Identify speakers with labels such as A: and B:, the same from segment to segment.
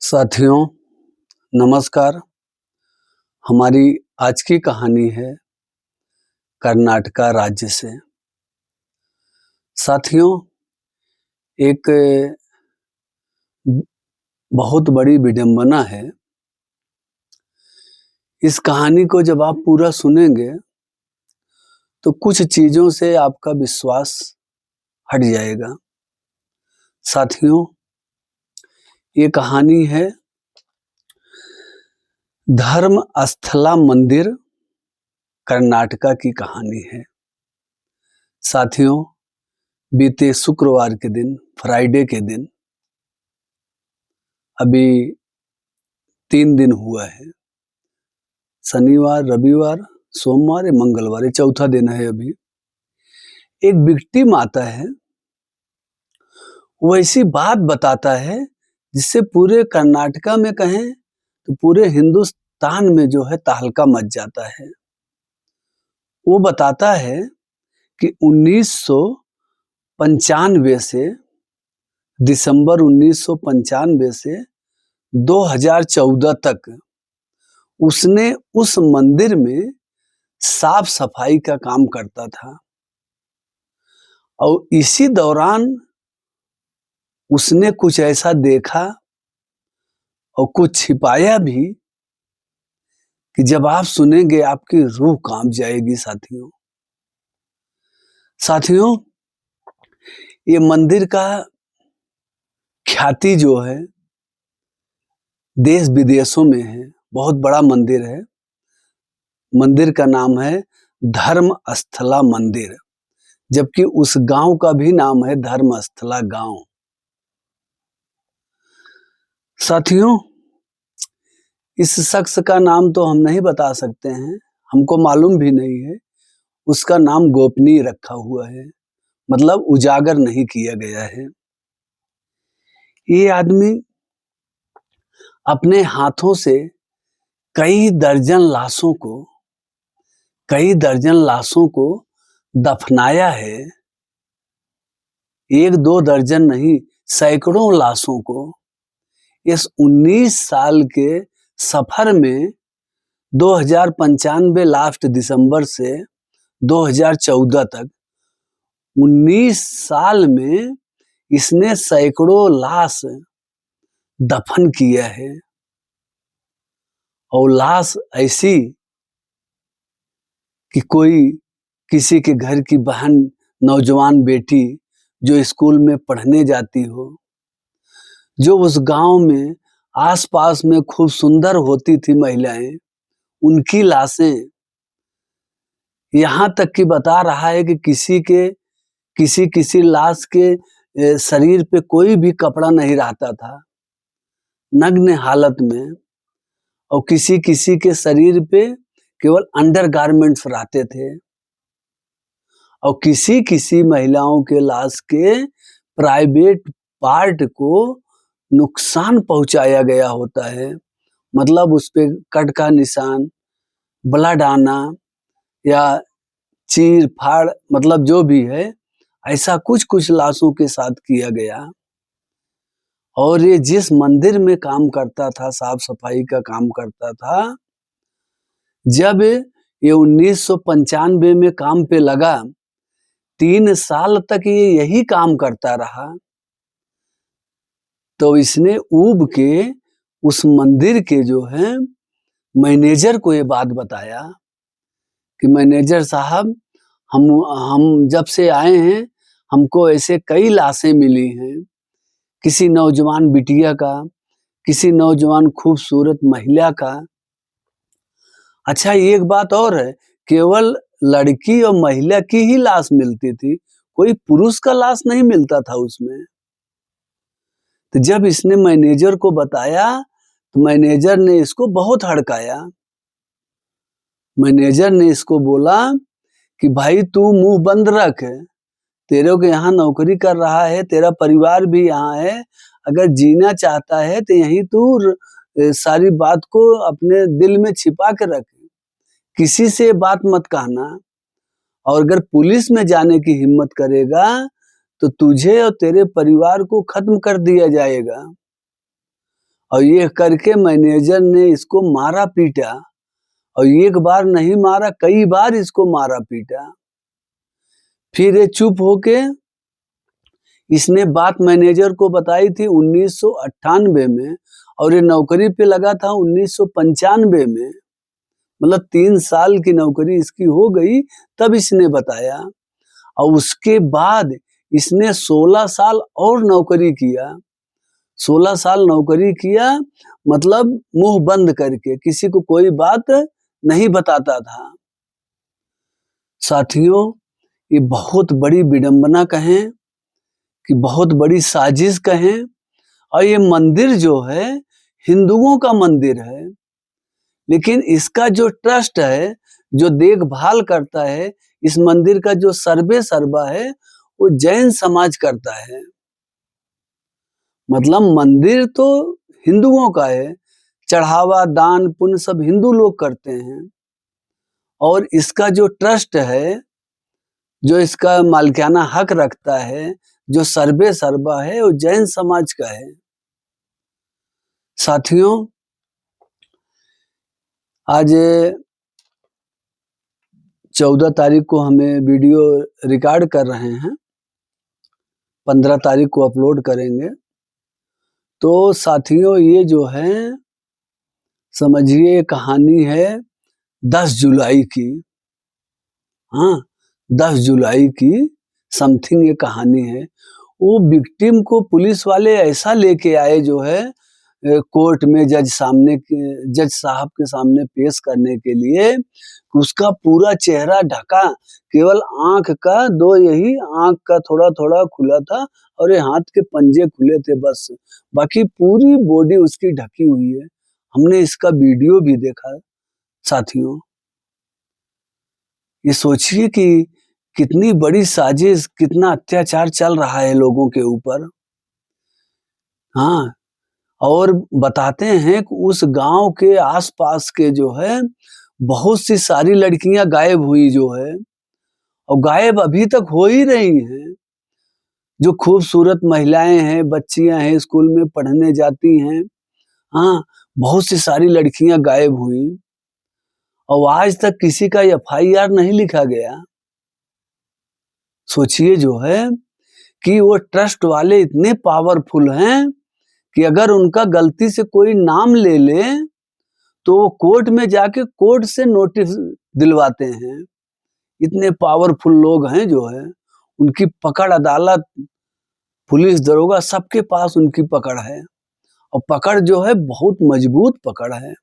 A: साथियों, नमस्कार। हमारी आज की कहानी है कर्नाटका राज्य से। साथियों, एक बहुत बड़ी विडंबना है। इस कहानी को जब आप पूरा सुनेंगे तो कुछ चीज़ों से आपका विश्वास हट जाएगा। साथियों, ये कहानी है धर्मस्थला मंदिर कर्नाटका की कहानी है। साथियों, बीते शुक्रवार के दिन, फ्राइडे के दिन, अभी 3 दिन हुआ है। शनिवार, रविवार, सोमवार, मंगलवार, ये चौथा दिन है अभी। एक विक्टिम आता है, वो ऐसी बात बताता है जिससे पूरे कर्नाटका में कहें तो पूरे हिंदुस्तान में जो है तहलका मच जाता है। वो बताता है कि 1995 से दिसंबर 1995 से 2014 तक उसने उस मंदिर में साफ सफाई का काम करता था और इसी दौरान उसने कुछ ऐसा देखा और कुछ छिपाया भी कि जब आप सुनेंगे आपकी रूह कांप जाएगी। साथियों, ये मंदिर का ख्याति जो है देश विदेशों में है। बहुत बड़ा मंदिर है। मंदिर का नाम है धर्मस्थला मंदिर, जबकि उस गांव का भी नाम है धर्मस्थला गांव। साथियों, इस शख्स का नाम तो हम नहीं बता सकते हैं, हमको मालूम भी नहीं है। उसका नाम गोपनीय रखा हुआ है, मतलब उजागर नहीं किया गया है। ये आदमी अपने हाथों से कई दर्जन लाशों को दफनाया है। 1-2 दर्जन नहीं, सैकड़ों लाशों को। इस 19 साल के सफर में 2095 लास्ट दिसंबर से 2014 तक 19 साल में इसने सैकड़ों लाश दफन किया है। और लाश ऐसी कि कोई किसी के घर की बहन, नौजवान बेटी जो स्कूल में पढ़ने जाती हो, जो उस गांव में आसपास में खूब सुंदर होती थी महिलाएं, उनकी लाशें। यहाँ तक कि बता रहा है कि किसी लाश के शरीर पे कोई भी कपड़ा नहीं रहता था, नग्न हालत में। और किसी के शरीर पे केवल अंडरगारमेंट्स रहते थे। और किसी महिलाओं के लाश के प्राइवेट पार्ट को नुकसान पहुंचाया गया होता है, मतलब उस पे कट का निशान, ब्लड आना या चीर फाड़, मतलब जो भी है, ऐसा कुछ लाशों के साथ किया गया। और ये जिस मंदिर में काम करता था, साफ सफाई का काम करता था, जब ये 1995 में काम पे लगा, 3 साल तक ये यही काम करता रहा। तो इसने ऊब के उस मंदिर के जो है मैनेजर को ये बात बताया कि मैनेजर साहब, हम जब से आए हैं हमको ऐसे कई लाशें मिली हैं, किसी नौजवान बिटिया का, किसी नौजवान खूबसूरत महिला का। अच्छा, एक बात और है, केवल लड़की और महिला की ही लाश मिलती थी, कोई पुरुष का लाश नहीं मिलता था उसमें। तो जब इसने मैनेजर को बताया तो मैनेजर ने इसको बहुत हड़काया। मैनेजर ने इसको बोला कि भाई तू मुंह बंद रख, तेरे को यहाँ नौकरी कर रहा है, तेरा परिवार भी यहाँ है, अगर जीना चाहता है तो यहीं तू सारी बात को अपने दिल में छिपा के रख, किसी से बात मत कहना। और अगर पुलिस में जाने की हिम्मत करेगा तो तुझे और तेरे परिवार को खत्म कर दिया जाएगा। और ये करके मैनेजर ने इसको मारा पीटा, और एक बार नहीं मारा, कई बार इसको मारा पीटा। फिर ये चुप होके इसने बात मैनेजर को बताई थी 1998 में, और ये नौकरी पे लगा था 1995 में। मतलब 3 साल की नौकरी इसकी हो गई तब इसने बताया, और उसके बाद इसने 16 साल और नौकरी किया। 16 साल नौकरी किया, मतलब मुंह बंद करके, किसी को कोई बात नहीं बताता था। साथियों, ये बहुत बड़ी विडंबना कहें कि बहुत बड़ी साजिश कहें, और ये मंदिर जो है हिंदुओं का मंदिर है, लेकिन इसका जो ट्रस्ट है, जो देखभाल करता है, इस मंदिर का जो सर्वे सर्वा है, वो जैन समाज करता है। मतलब मंदिर तो हिंदुओं का है, चढ़ावा दान पुण्य सब हिंदू लोग करते हैं, और इसका जो ट्रस्ट है, जो इसका मालिकाना हक रखता है, जो सर्वे सर्वा है, वो जैन समाज का है। साथियों, आज 14 तारीख को हमें वीडियो रिकॉर्ड कर रहे हैं, 15 तारीख को अपलोड करेंगे। तो साथियों, ये जो है समझिए कहानी है 10 जुलाई की। हाँ, 10 जुलाई की समथिंग ये कहानी है। वो विक्टिम को पुलिस वाले ऐसा लेके आए जो है कोर्ट में जज साहब के सामने पेश करने के लिए, उसका पूरा चेहरा ढका, केवल आंख का यही आंख का थोड़ा थोड़ा खुला था, और ये हाथ के पंजे खुले थे बस, बाकी पूरी बॉडी उसकी ढकी हुई है। हमने इसका वीडियो भी देखा। साथियों, ये सोचिए कि कितनी बड़ी साजिश, कितना अत्याचार चल रहा है लोगों के ऊपर। हाँ, और बताते हैं कि उस गांव के आसपास के जो है बहुत सी सारी लड़कियां गायब हुई जो है, और गायब अभी तक हो ही रही हैं। जो खूबसूरत महिलाएं हैं, बच्चियां हैं, स्कूल में पढ़ने जाती हैं, हाँ, बहुत सी सारी लड़कियां गायब हुई, और आज तक किसी का FIR नहीं लिखा गया। सोचिए जो है कि वो ट्रस्ट वाले इतने पावरफुल हैं कि अगर उनका गलती से कोई नाम ले ले तो वो कोर्ट में जाके कोर्ट से नोटिस दिलवाते हैं। इतने पावरफुल लोग हैं जो है, उनकी पकड़ अदालत, पुलिस, दरोगा सबके पास उनकी पकड़ है, और पकड़ जो है बहुत मजबूत पकड़ है।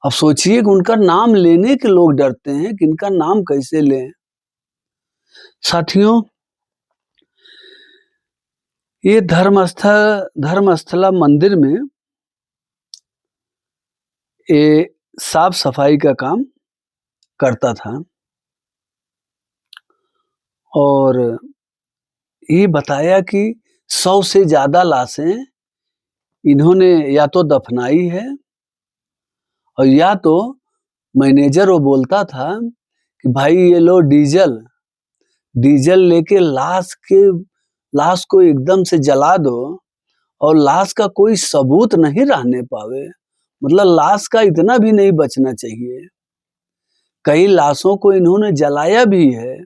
A: अब सोचिए कि उनका नाम लेने के लोग डरते हैं कि इनका नाम कैसे लें। साथियों, ये धर्मस्थला मंदिर में ये साफ सफाई का काम करता था, और ये बताया कि 100 से ज्यादा लाशें इन्होंने या तो दफनाई है, और या तो मैनेजर वो बोलता था कि भाई ये लो डीजल लेके लाश को एकदम से जला दो, और लाश का कोई सबूत नहीं रहने पावे। मतलब लाश का इतना भी नहीं बचना चाहिए। कई लाशों को इन्होंने जलाया भी है,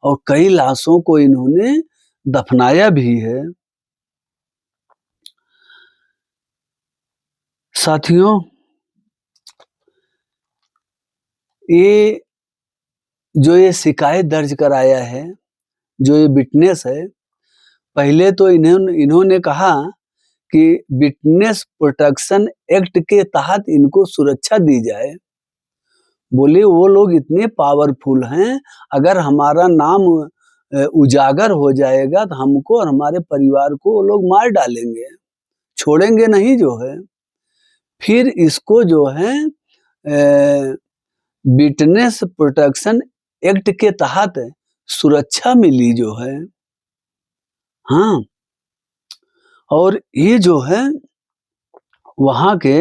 A: और कई लाशों को इन्होंने दफनाया भी है। साथियों, ये जो ये शिकायत दर्ज कराया है, जो ये विटनेस है, पहले तो इन्होंने कहा कि विटनेस प्रोटेक्शन एक्ट के तहत इनको सुरक्षा दी जाए। बोले वो लोग इतने पावरफुल हैं, अगर हमारा नाम उजागर हो जाएगा तो हमको और हमारे परिवार को वो लोग मार डालेंगे, छोड़ेंगे नहीं जो है। फिर इसको जो है विटनेस प्रोटेक्शन एक्ट के तहत सुरक्षा मिली जो है। हाँ, और ये जो है वहां के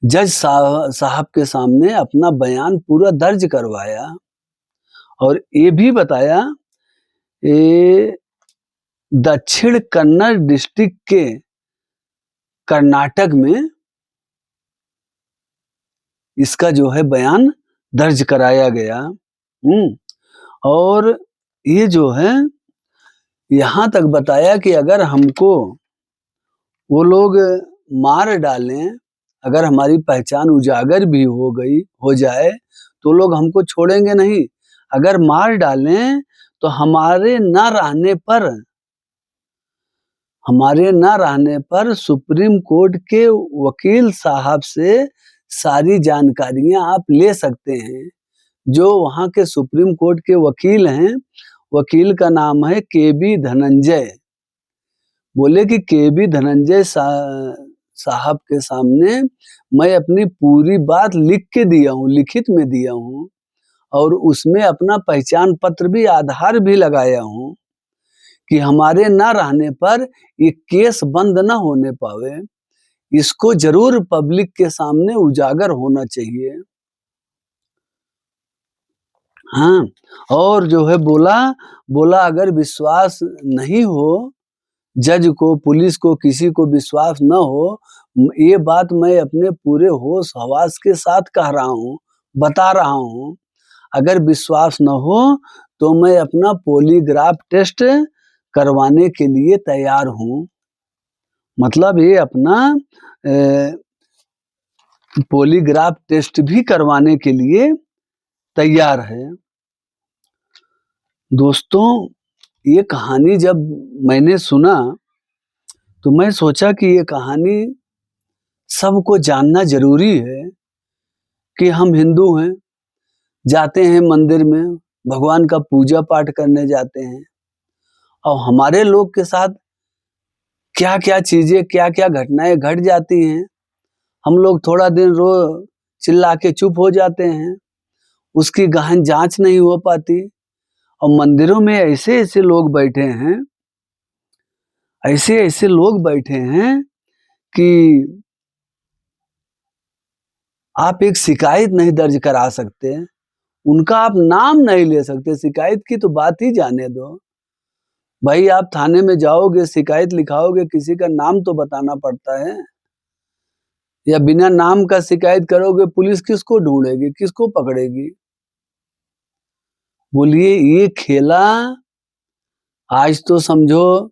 A: जज साहब के सामने अपना बयान पूरा दर्ज करवाया, और ये भी बताया दक्षिण कन्नड़ डिस्ट्रिक्ट के कर्नाटक में इसका जो है बयान दर्ज कराया गया। और ये जो है यहाँ तक बताया कि अगर हमको वो लोग मार डालें, अगर हमारी पहचान उजागर भी हो जाए तो लोग हमको छोड़ेंगे नहीं। अगर मार डालें तो हमारे न रहने पर सुप्रीम कोर्ट के वकील साहब से सारी जानकारियां आप ले सकते हैं। जो वहाँ के सुप्रीम कोर्ट के वकील हैं, वकील का नाम है के.बी. धनंजय। बोले कि के.बी. धनंजय साहब के सामने मैं अपनी पूरी बात लिख के दिया हूँ, लिखित में दिया हूँ, और उसमें अपना पहचान पत्र भी, आधार भी लगाया हूँ कि हमारे ना रहने पर ये केस बंद ना होने पावे, इसको जरूर पब्लिक के सामने उजागर होना चाहिए। हाँ, और जो है बोला अगर विश्वास नहीं हो, जज को, पुलिस को, किसी को विश्वास न हो, ये बात मैं अपने पूरे होश हवास के साथ कह रहा हूँ, बता रहा हूँ। अगर विश्वास न हो तो मैं अपना पॉलीग्राफ टेस्ट करवाने के लिए तैयार हूँ। मतलब ये अपना पॉलीग्राफ टेस्ट भी करवाने के लिए तैयार है। दोस्तों, ये कहानी जब मैंने सुना तो मैं सोचा कि ये कहानी सबको जानना जरूरी है कि हम हिंदू हैं, जाते हैं मंदिर में, भगवान का पूजा पाठ करने जाते हैं, और हमारे लोग के साथ क्या क्या चीजें, क्या क्या घटनाएं घट जाती हैं। हम लोग थोड़ा दिन रो चिल्ला के चुप हो जाते हैं, उसकी गहन जांच नहीं हो पाती। और मंदिरों में ऐसे ऐसे लोग बैठे हैं, ऐसे लोग बैठे हैं कि आप एक शिकायत नहीं दर्ज करा सकते, उनका आप नाम नहीं ले सकते। शिकायत की तो बात ही जाने दो। भाई आप थाने में जाओगे, शिकायत लिखाओगे, किसी का नाम तो बताना पड़ता है, या बिना नाम का शिकायत करोगे, पुलिस किसको ढूंढेगी, किसको पकड़ेगी? बोलिए, ये खेला आज तो समझो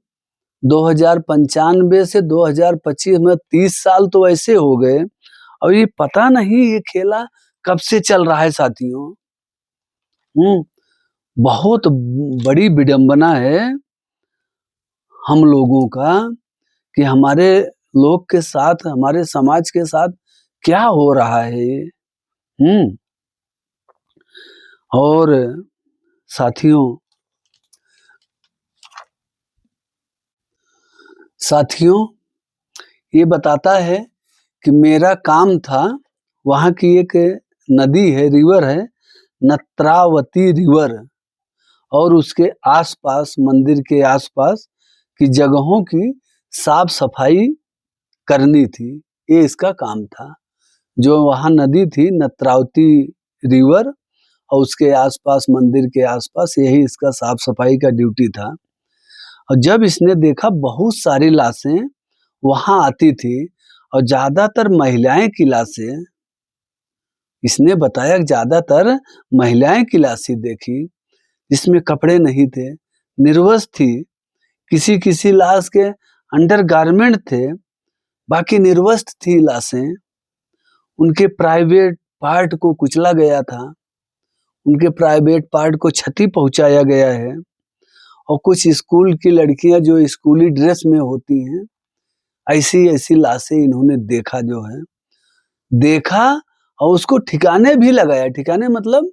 A: 2095 से 2025 में 30 साल तो ऐसे हो गए, और ये पता नहीं ये खेला कब से चल रहा है साथियों। बहुत बड़ी विडंबना है हम लोगों का कि हमारे लोग के साथ, हमारे समाज के साथ क्या हो रहा है ये। और साथियों ये बताता है कि मेरा काम था, वहाँ की एक नदी है, रिवर है, नेत्रावती रिवर, और उसके आसपास, मंदिर के आसपास की जगहों की साफ सफाई करनी थी। ये इसका काम था। जो वहाँ नदी थी नेत्रावती रिवर, और उसके आसपास, मंदिर के आसपास, यही इसका साफ सफाई का ड्यूटी था। और जब इसने देखा बहुत सारी लाशें वहां आती थी, और ज्यादातर महिलाएं की लाशें, इसने बताया ज्यादातर महिलाएं की लाशें देखी, जिसमें कपड़े नहीं थे, निर्वस्त्र थी। किसी किसी लाश के अंडरगारमेंट थे, बाकी निर्वस्त्र थी लाशें। उनके प्राइवेट पार्ट को कुचला गया था, उनके प्राइवेट पार्ट को क्षति पहुंचाया गया है। और कुछ स्कूल की लड़कियां जो स्कूली ड्रेस में होती हैं, ऐसी ऐसी लाशें इन्होंने देखा, जो है देखा, और उसको ठिकाने भी लगाया। ठिकाने मतलब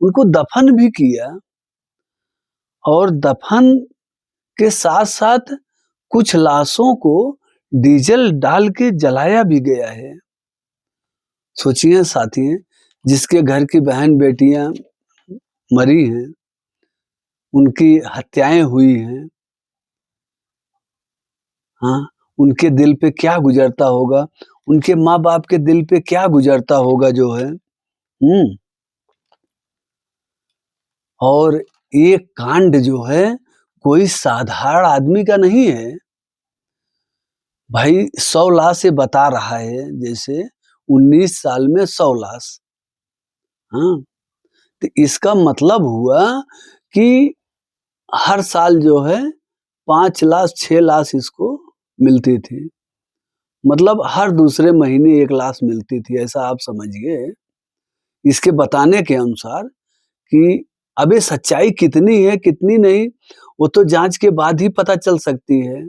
A: उनको दफन भी किया, और दफन के साथ साथ कुछ लाशों को डीजल डाल के जलाया भी गया है। सोचिए साथी, जिसके घर की बहन बेटियां मरी हैं, उनकी हत्याएं हुई हैं, हाँ, उनके दिल पे क्या गुजरता होगा, उनके माँ बाप के दिल पे क्या गुजरता होगा, जो है। और ये कांड जो है कोई साधारण आदमी का नहीं है। भाई 100 लाश से बता रहा है, जैसे 19 साल में 100 लाश। हाँ, तो इसका मतलब हुआ कि हर साल जो है 5 लाश 6 लाश इसको मिलती थी। मतलब हर दूसरे महीने 1 लाश मिलती थी, ऐसा आप समझिए। इसके बताने के अनुसार कि अब ये सच्चाई कितनी है, कितनी नहीं, वो तो जाँच के बाद ही पता चल सकती है।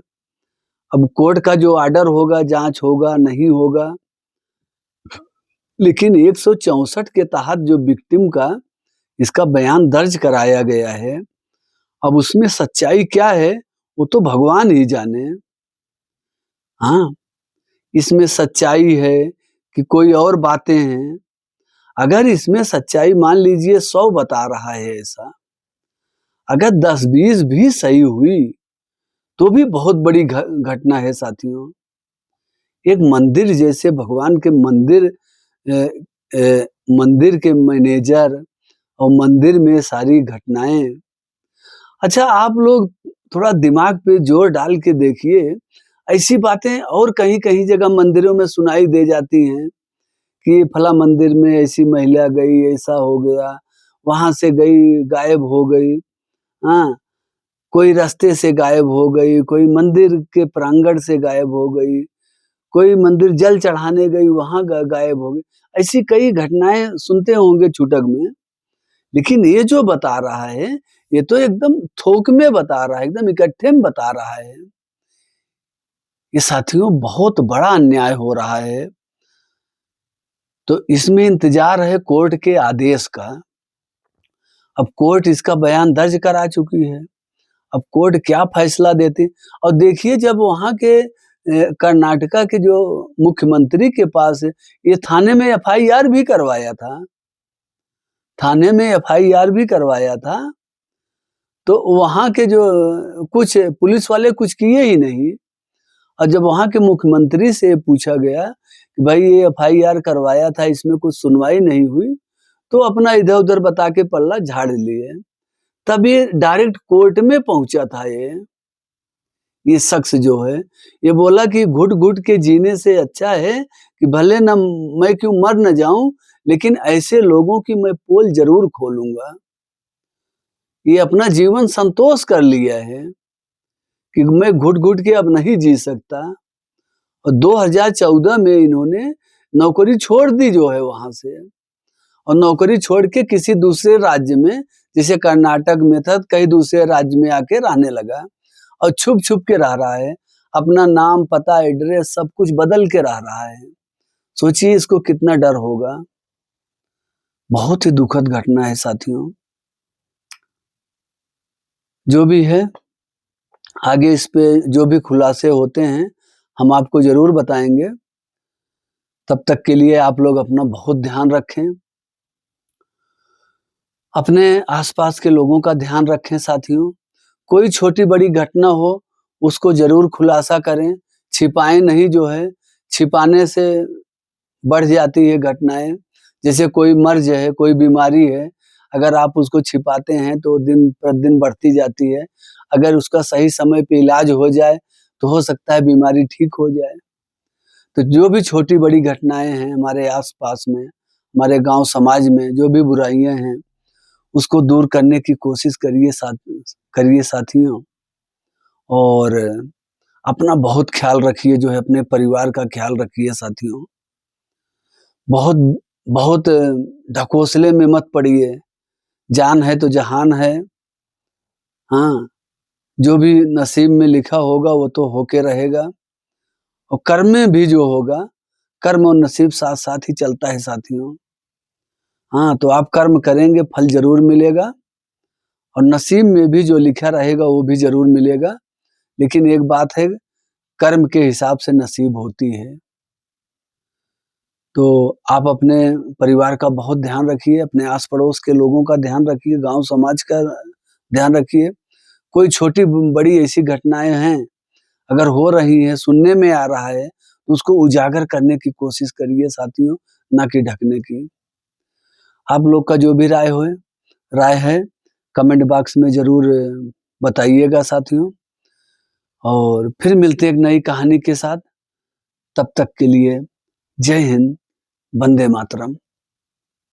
A: अब कोर्ट का जो ऑर्डर होगा, जाँच होगा, नहीं होगा। लेकिन 164 के तहत जो विक्टिम का इसका बयान दर्ज कराया गया है, अब उसमें सच्चाई क्या है, वो तो भगवान ही जाने। हाँ, इसमें सच्चाई है कि कोई और बातें हैं। अगर इसमें सच्चाई मान लीजिए 100 बता रहा है ऐसा, अगर 10-20 भी सही हुई, तो भी बहुत बड़ी घटना है साथियों। एक मंदिर जैसे भगवान के मंदिर अ मंदिर के मैनेजर और मंदिर में सारी घटनाएँ। अच्छा, आप लोग थोड़ा दिमाग पे ज़ोर डाल के देखिए, ऐसी बातें और कहीं-कहीं जगह मंदिरों में सुनाई दे जाती हैं कि फला मंदिर में ऐसी महिला गई, ऐसा हो गया, वहाँ से गई, गायब हो गई। हाँ, कोई रास्ते से गायब हो गई, कोई मंदिर के प्रांगण से गायब हो गई, कोई मंदिर जल चढ़ाने गई, वहाँ गायब हो गई। ऐसी कई घटनाएँ सुनते होंगे छुटक में, लेकिन ये जो बता रहा है, ये तो एकदम थोक में बता रहा है, एकदम इकट्ठे में बता रहा है। ये साथियों बहुत बड़ा अन्याय हो रहा है। तो इसमें इंतज़ार है कोर्ट के आदेश का। अब कोर्ट इसका बयान दर्ज करा चुकी है। अब कोर्ट क्या फैसला देती। और देखिए, जब वहाँ के कर्नाटका के जो मुख्यमंत्री के पास ये थाने में एफआईआर भी करवाया था। थाने में एफआईआर भी करवाया था, तो वहाँ के जो कुछ पुलिस वाले कुछ किए ही नहीं। और जब वहाँ के मुख्यमंत्री से पूछा गया कि भाई ये एफआईआर करवाया था, इसमें कुछ सुनवाई नहीं हुई, तो अपना इधर-उधर बता के पल्ला झाड़ लिए। तब ये डायरेक्ट कोर्ट में पहुँचा था ये शख्स जो है, ये बोला कि घुट-घुट के जीने से अच्छा है कि भले ना मैं क्यों मर ना जाऊँ, लेकिन ऐसे लोगों की मैं पोल ज़रूर खोलूँगा। ये अपना जीवन संतोष कर लिया है कि मैं घुट-घुट के अब नहीं जी सकता। और 2014 में इन्होंने नौकरी छोड़ दी जो है वहाँ से, और नौकरी छोड़ के किसी दूसरे राज्य में, जैसे कर्नाटक में था, कहीं दूसरे राज्य में आके रहने लगा और छुप-छुप के रह रहा है। अपना नाम, पता, एड्रेस सब कुछ बदल के रह रहा है। सोचिए इसको कितना डर होगा। बहुत ही दुखद घटना है साथियों। जो भी है, आगे इस पे जो भी खुलासे होते हैं, हम आपको ज़रूर बताएँगे। तब तक के लिए आप लोग अपना बहुत ध्यान रखें। अपने आस-पास के लोगों का ध्यान रखें साथियों। कोई छोटी-बड़ी घटना हो, उसको ज़रूर खुलासा करें, छिपाएँ नहीं जो है। छिपाने से बढ़ जाती है घटनाएँ। जैसे कोई मर्ज़ है, कोई बीमारी है, अगर आप उसको छिपाते हैं तो दिन-प्रतिदिन बढ़ती जाती है। अगर उसका सही समय पे इलाज हो जाए, तो हो सकता है बीमारी ठीक हो जाए। तो जो भी छोटी-बड़ी घटनाएँ हैं हमारे आस-पास में, हमारे गाँव समाज में जो भी बुराइयाँ हैं, उसको दूर करने की कोशिश करिए साथियों। और अपना बहुत ख़्याल रखिए, जो है अपने परिवार का ख़्याल रखिए साथियों। बहुत बहुत ढकोसले में मत पड़िए, जान है तो जहान है। हाँ, जो भी नसीब में लिखा होगा वो तो होके रहेगा, और कर्म में भी जो होगा, कर्म और नसीब साथ-साथ ही चलता है साथियों। हाँ, तो आप कर्म करेंगे, फल ज़रूर मिलेगा, और नसीब में भी जो लिखा रहेगा वो भी ज़रूर मिलेगा। लेकिन एक बात है, कर्म के हिसाब से नसीब होती है। तो आप अपने परिवार का बहुत ध्यान रखिए, अपने आस-पड़ोस के लोगों का ध्यान रखिए, गाँव समाज का ध्यान रखिए। कोई छोटी बड़ी ऐसी घटनाएँ हैं, अगर हो रही हैं, सुनने में आ रहा है, तो उसको उजागर करने की कोशिश करिए साथियों, ना कि ढकने की। आप लोग का जो भी राय है, कमेंट बॉक्स में ज़रूर बताइएगा साथियों, और फिर मिलते हैं एक नई कहानी के साथ। तब तक के लिए जय हिंद, वंदे मातरम।